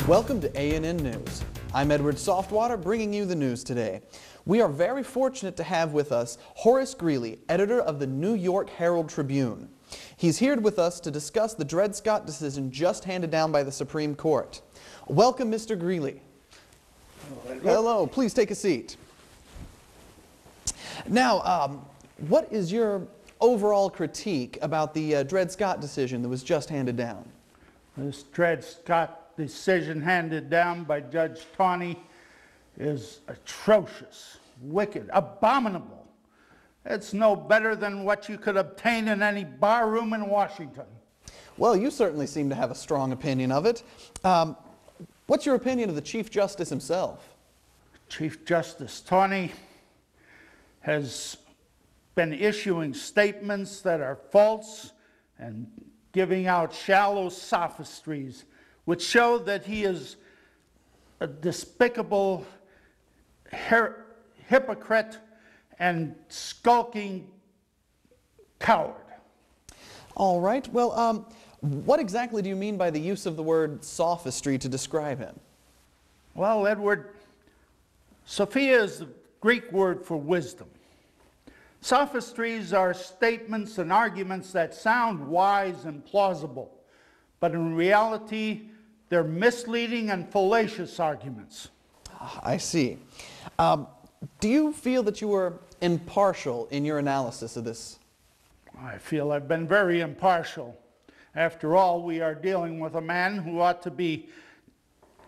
Welcome to ANN News. I'm Edward Softwater, bringing you the news today. We are very fortunate to have with us Horace Greeley, editor of the New York Herald Tribune. He's here with us to discuss the Dred Scott decision just handed down by the Supreme Court. Welcome, Mr. Greeley. Hello, please take a seat. Now, what is your overall critique about the Dred Scott decision that was just handed down? This Dred Scott decision handed down by Judge Tawney is atrocious, wicked, abominable. It's no better than what you could obtain in any barroom in Washington. Well, you certainly seem to have a strong opinion of it. What's your opinion of the Chief Justice himself? Chief Justice Tawney has been issuing statements that are false and giving out shallow sophistries, which show that he is a despicable hypocrite and skulking coward. All right. Well, what exactly do you mean by the use of the word sophistry to describe him? Well, Edward, Sophia is the Greek word for wisdom. Sophistries are statements and arguments that sound wise and plausible, but in reality, they're misleading and fallacious arguments. I see. Do you feel that you were impartial in your analysis of this? I feel I've been very impartial. After all, we are dealing with a man who ought to be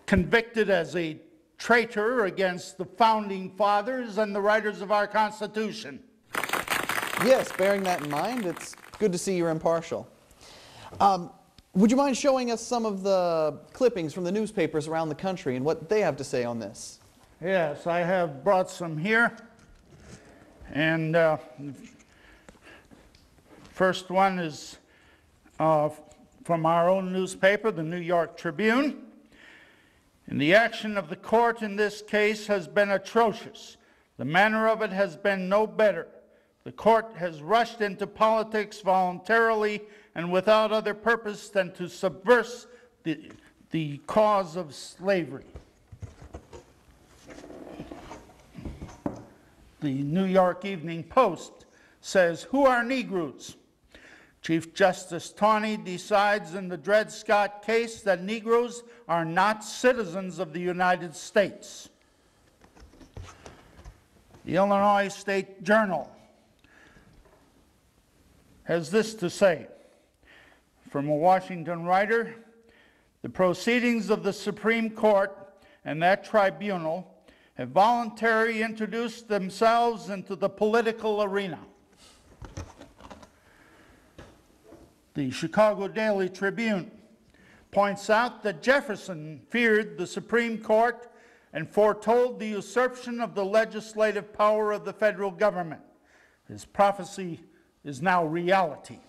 convicted as a traitor against the founding fathers and the writers of our Constitution. Yes, bearing that in mind, it's good to see you're impartial. Would you mind showing us some of the clippings from the newspapers around the country and what they have to say on this? Yes, I have brought some here. And first one is from our own newspaper, the New York Tribune. And the action of the court in this case has been atrocious. The manner of it has been no better. The court has rushed into politics voluntarily and without other purpose than to subvert the cause of slavery. The New York Evening Post says, "Who are Negroes?" Chief Justice Tawney decides in the Dred Scott case that Negroes are not citizens of the United States. The Illinois State Journal has this to say, from a Washington writer: "The proceedings of the Supreme Court and that tribunal have voluntarily introduced themselves into the political arena." The Chicago Daily Tribune points out that Jefferson feared the Supreme Court and foretold the usurpation of the legislative power of the federal government. His prophecy is now reality.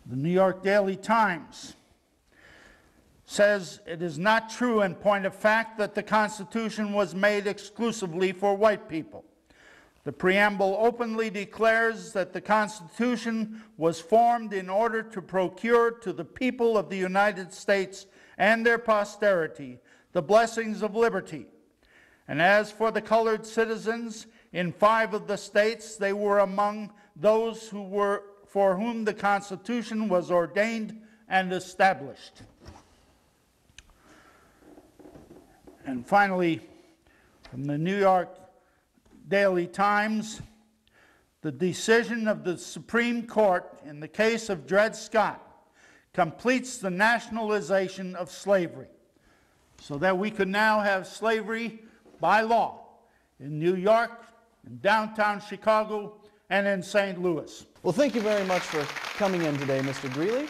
The New York Daily Times says it is not true in point of fact that the Constitution was made exclusively for white people. The preamble openly declares that the Constitution was formed in order to procure to the people of the United States and their posterity the blessings of liberty. And as for the colored citizens, in 5 of the states, they were among those for whom the Constitution was ordained and established. And finally, from the New York Daily Times, the decision of the Supreme Court in the case of Dred Scott completes the nationalization of slavery, so that we could now have slavery by law in New York, in downtown Chicago, and in St. Louis. Well, thank you very much for coming in today, Mr. Greeley.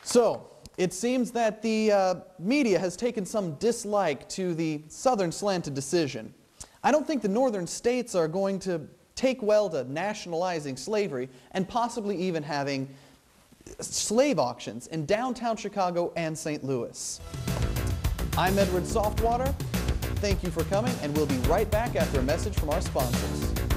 So, it seems that the media has taken some dislike to the Southern slanted decision. I don't think the northern states are going to take well to nationalizing slavery and possibly even having slave auctions in downtown Chicago and St. Louis. I'm Edward Softwater. Thank you for coming, and we'll be right back after a message from our sponsors.